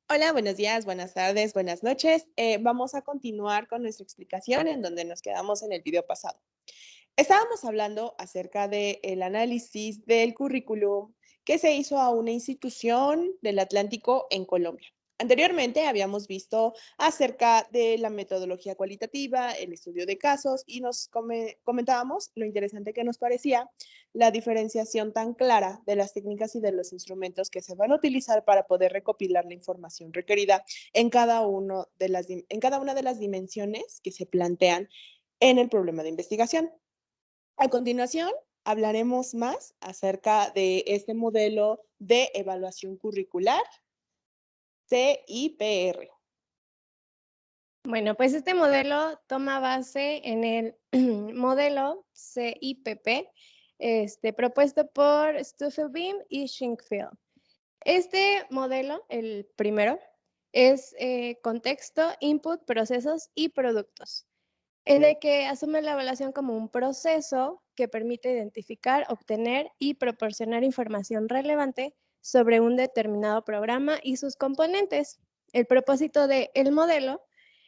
Hola, buenos días, buenas tardes, buenas noches. Vamos a continuar con nuestra explicación en donde nos quedamos en el video pasado. Estábamos hablando acerca del análisis del currículum que se hizo a una institución del Atlántico en Colombia. Anteriormente habíamos visto acerca de la metodología cualitativa, el estudio de casos y nos comentábamos lo interesante que nos parecía la diferenciación tan clara de las técnicas y de los instrumentos que se van a utilizar para poder recopilar la información requerida en en cada una de las dimensiones que se plantean en el problema de investigación. A continuación, hablaremos más acerca de este modelo de evaluación curricular, CIPR. Bueno, pues este modelo toma base en el modelo CIPP, propuesto por Stuffelbeam y Shinkfield. Este modelo, el primero, es contexto, input, procesos y productos, en el que asume la evaluación como un proceso que permite identificar, obtener y proporcionar información relevante sobre un determinado programa y sus componentes. El propósito del modelo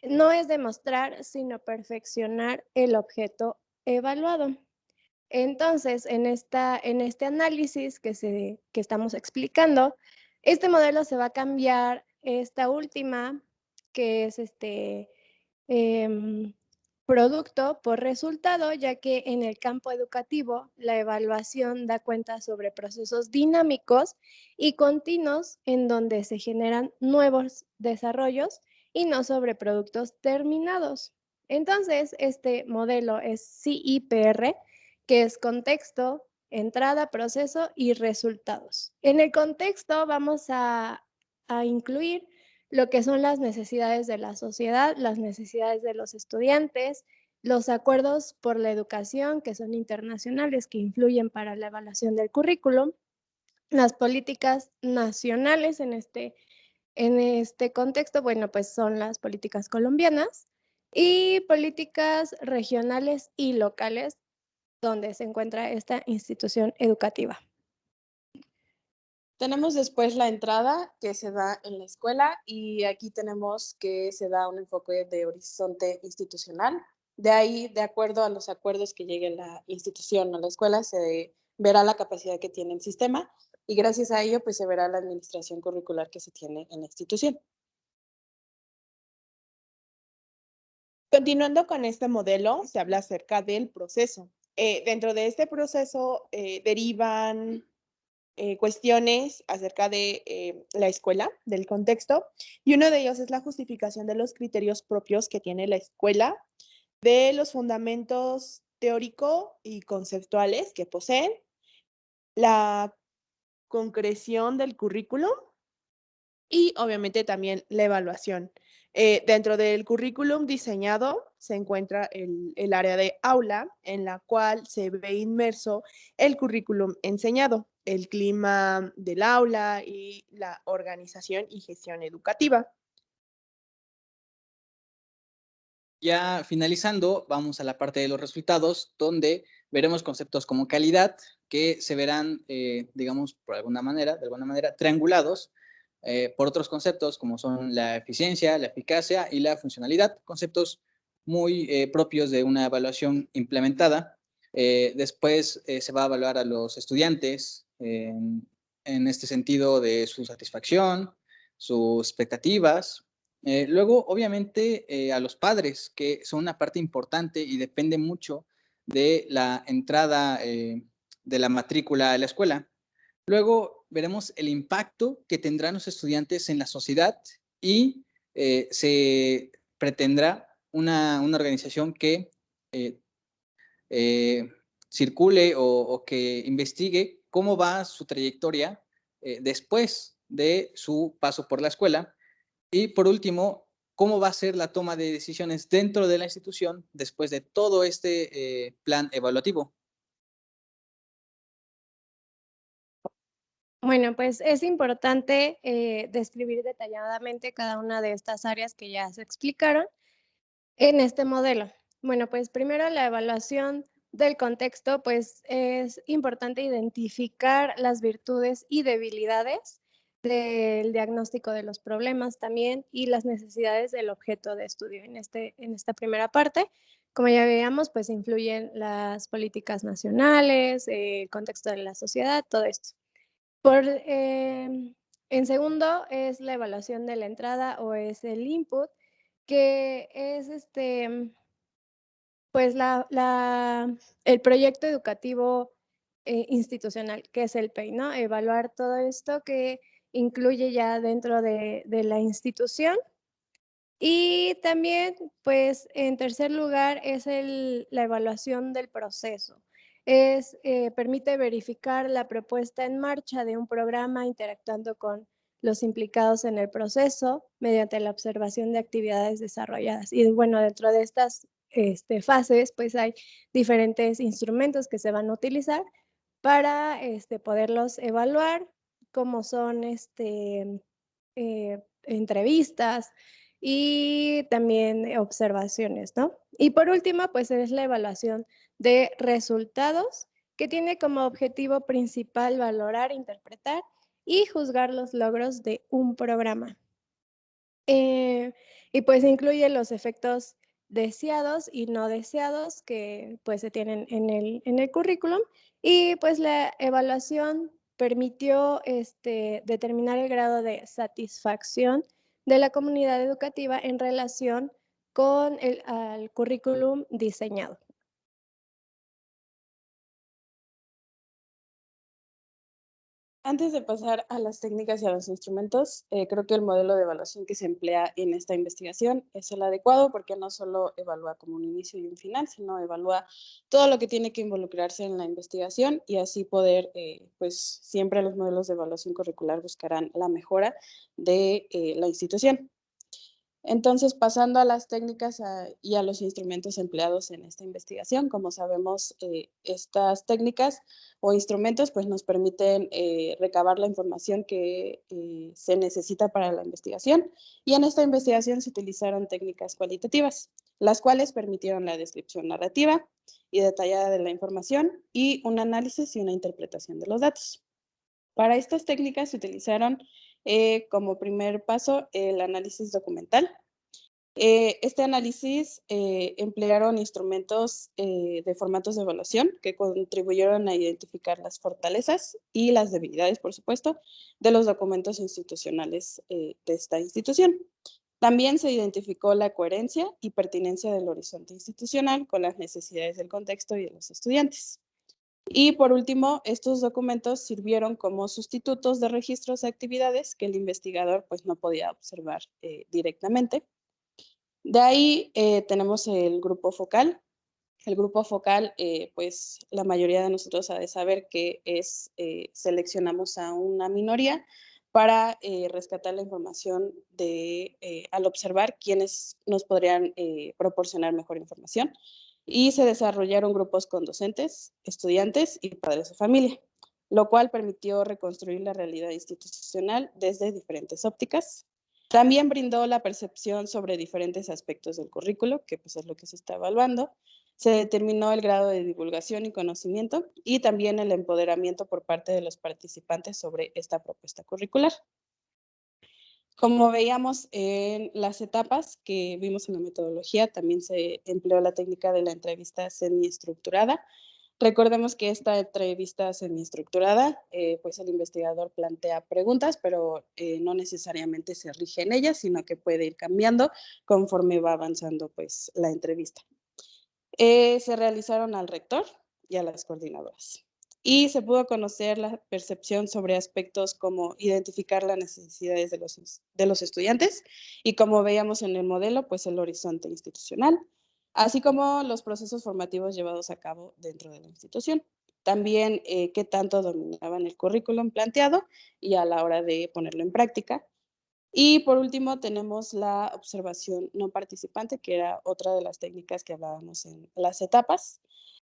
no es demostrar, sino perfeccionar el objeto evaluado. Entonces, en este análisis que estamos explicando, este modelo se va a cambiar esta última, que es em, producto por resultado, ya que en el campo educativo la evaluación da cuenta sobre procesos dinámicos y continuos en donde se generan nuevos desarrollos y no sobre productos terminados. Entonces, este modelo es CIPR, que es contexto, entrada, proceso y resultados. En el contexto vamos a incluir lo que son las necesidades de la sociedad, las necesidades de los estudiantes, los acuerdos por la educación que son internacionales que influyen para la evaluación del currículum, las políticas nacionales en este contexto, bueno, pues son las políticas colombianas y políticas regionales y locales donde se encuentra esta institución educativa. Tenemos después la entrada que se da en la escuela y aquí tenemos que se da un enfoque de horizonte institucional. De ahí, de acuerdo a los acuerdos que llegue la institución o la escuela, se verá la capacidad que tiene el sistema y gracias a ello, pues se verá la administración curricular que se tiene en la institución. Continuando con este modelo, se habla acerca del proceso. Dentro de este proceso derivan cuestiones acerca de la escuela, del contexto, y uno de ellos es la justificación de los criterios propios que tiene la escuela, de los fundamentos teórico y conceptuales que poseen, la concreción del currículum y obviamente también la evaluación. Dentro del currículum diseñado se encuentra el área de aula en la cual se ve inmerso el currículum enseñado, el clima del aula y la organización y gestión educativa. Ya finalizando, vamos a la parte de los resultados, donde veremos conceptos como calidad, que se verán, digamos, de alguna manera, triangulados por otros conceptos como son la eficiencia, la eficacia y la funcionalidad, conceptos muy propios de una evaluación implementada. Después se va a evaluar a los estudiantes en este sentido de su satisfacción, sus expectativas. Luego, obviamente, a los padres, que son una parte importante y depende mucho de la entrada de la matrícula a la escuela. Luego veremos el impacto que tendrán los estudiantes en la sociedad y se pretendrá una organización que eh, eh, circule o que investigue cómo va su trayectoria después de su paso por la escuela. Y por último, cómo va a ser la toma de decisiones dentro de la institución después de todo este plan evaluativo. Bueno, pues es importante describir detalladamente cada una de estas áreas que ya se explicaron en este modelo. Bueno, pues primero la evaluación del contexto, pues es importante identificar las virtudes y debilidades del diagnóstico de los problemas también y las necesidades del objeto de estudio. En esta primera parte, como ya veíamos, pues influyen las políticas nacionales, el contexto de la sociedad, todo esto. En segundo es la evaluación de la entrada o es el input, que es pues el proyecto educativo institucional, que es el PEI, ¿no? Evaluar todo esto que incluye ya dentro de la institución. Y también, pues, en tercer lugar, es la evaluación del proceso. Permite verificar la propuesta en marcha de un programa interactuando con los implicados en el proceso mediante la observación de actividades desarrolladas. Y bueno, dentro de estas fases, pues hay diferentes instrumentos que se van a utilizar para poderlos evaluar, como son entrevistas y también observaciones, ¿no? Y por último, pues es la evaluación de resultados, que tiene como objetivo principal valorar, interpretar y juzgar los logros de un programa. Y pues incluye los efectos deseados y no deseados que pues se tienen en el currículum, y pues la evaluación permitió determinar el grado de satisfacción de la comunidad educativa en relación con al currículum diseñado. Antes de pasar a las técnicas y a los instrumentos, creo que el modelo de evaluación que se emplea en esta investigación es el adecuado, porque no solo evalúa como un inicio y un final, sino evalúa todo lo que tiene que involucrarse en la investigación, y así poder, pues siempre los modelos de evaluación curricular buscarán la mejora de la institución. Entonces, pasando a las técnicas y a los instrumentos empleados en esta investigación, como sabemos, estas técnicas o instrumentos pues, nos permiten recabar la información que se necesita para la investigación, y en esta investigación se utilizaron técnicas cualitativas, las cuales permitieron la descripción narrativa y detallada de la información y un análisis y una interpretación de los datos. Para estas técnicas se utilizaron como primer paso el análisis documental. Este análisis emplearon instrumentos de formatos de evaluación que contribuyeron a identificar las fortalezas y las debilidades, por supuesto, de los documentos institucionales de esta institución. También se identificó la coherencia y pertinencia del horizonte institucional con las necesidades del contexto y de los estudiantes. Y por último, estos documentos sirvieron como sustitutos de registros de actividades que el investigador pues, no podía observar directamente. De ahí tenemos el grupo focal. El grupo focal, pues la mayoría de nosotros ha de saber que es, seleccionamos a una minoría para rescatar la información al observar quiénes nos podrían proporcionar mejor información. Y se desarrollaron grupos con docentes, estudiantes y padres de familia, lo cual permitió reconstruir la realidad institucional desde diferentes ópticas. También brindó la percepción sobre diferentes aspectos del currículo, que pues es lo que se está evaluando. Se determinó el grado de divulgación y conocimiento, y también el empoderamiento por parte de los participantes sobre esta propuesta curricular. Como veíamos en las etapas que vimos en la metodología, también se empleó la técnica de la entrevista semiestructurada. Recordemos que esta entrevista semiestructurada, pues el investigador plantea preguntas, pero no necesariamente se rige en ellas, sino que puede ir cambiando conforme va avanzando pues, la entrevista. Se realizaron al rector y a las coordinadoras. Y se pudo conocer la percepción sobre aspectos como identificar las necesidades de los estudiantes y, como veíamos en el modelo, pues el horizonte institucional, así como los procesos formativos llevados a cabo dentro de la institución. También qué tanto dominaban el currículum planteado y a la hora de ponerlo en práctica. Y por último tenemos la observación no participante, que era otra de las técnicas que hablábamos en las etapas,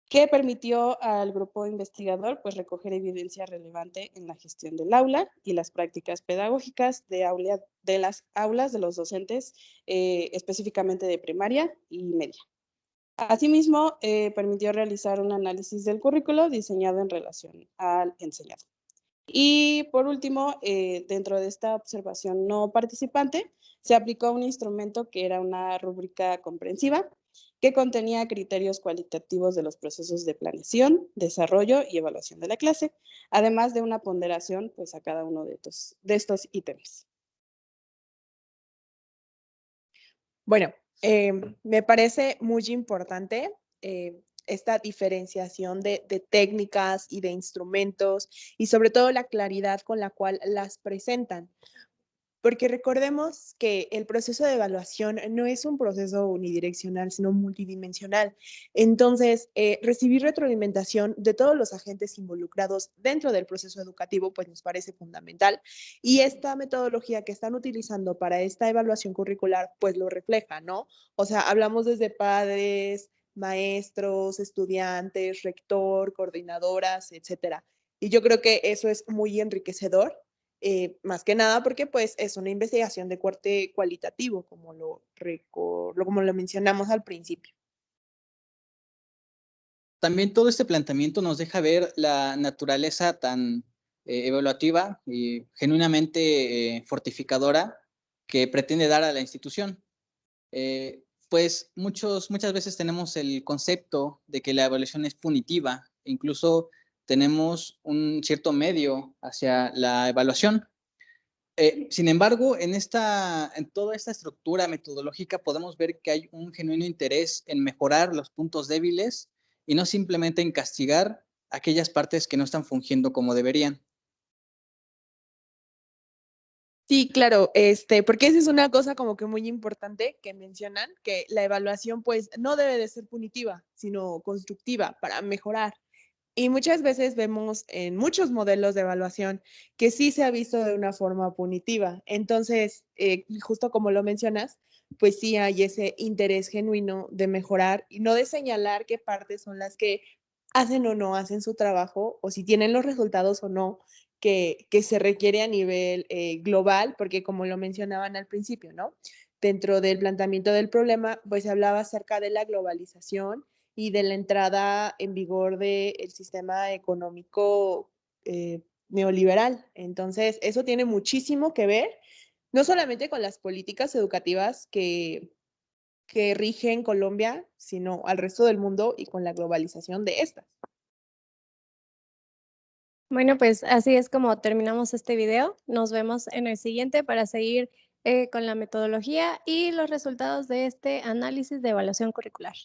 que permitió al grupo investigador pues, recoger evidencia relevante en la gestión del aula y las prácticas pedagógicas de las aulas de los docentes, específicamente de primaria y media. Asimismo, permitió realizar un análisis del currículo diseñado en relación al enseñado. Y por último, dentro de esta observación no participante, se aplicó un instrumento que era una rúbrica comprensiva que contenía criterios cualitativos de los procesos de planeación, desarrollo y evaluación de la clase, además de una ponderación pues, a cada uno de estos ítems. Bueno, me parece muy importante esta diferenciación de técnicas y de instrumentos y sobre todo la claridad con la cual las presentan. Porque recordemos que el proceso de evaluación no es un proceso unidireccional, sino multidimensional. Entonces, recibir retroalimentación de todos los agentes involucrados dentro del proceso educativo, pues nos parece fundamental. Y esta metodología que están utilizando para esta evaluación curricular, pues lo refleja, ¿no? O sea, hablamos desde padres, maestros, estudiantes, rector, coordinadoras, etcétera. Y yo creo que eso es muy enriquecedor más que nada porque pues es una investigación de corte cualitativo, como lo mencionamos al principio. También todo este planteamiento nos deja ver la naturaleza tan evaluativa y genuinamente fortificadora que pretende dar a la institución. Pues muchas veces tenemos el concepto de que la evaluación es punitiva, incluso tenemos un cierto medio hacia la evaluación. Sin embargo, en toda esta estructura metodológica podemos ver que hay un genuino interés en mejorar los puntos débiles y no simplemente en castigar aquellas partes que no están fungiendo como deberían. Sí, claro, porque esa es una cosa como que muy importante que mencionan, que la evaluación pues no debe de ser punitiva, sino constructiva para mejorar. Y muchas veces vemos en muchos modelos de evaluación que sí se ha visto de una forma punitiva. Entonces, justo como lo mencionas, pues sí hay ese interés genuino de mejorar y no de señalar qué partes son las que hacen o no hacen su trabajo o si tienen los resultados o no que se requiere a nivel global, porque como lo mencionaban al principio, ¿no? Dentro del planteamiento del problema, pues se hablaba acerca de la globalización y de la entrada en vigor del sistema económico neoliberal. Entonces, eso tiene muchísimo que ver, no solamente con las políticas educativas que rigen Colombia, sino al resto del mundo y con la globalización de estas. Bueno, pues así es como terminamos este video. Nos vemos en el siguiente para seguir con la metodología y los resultados de este análisis de evaluación curricular.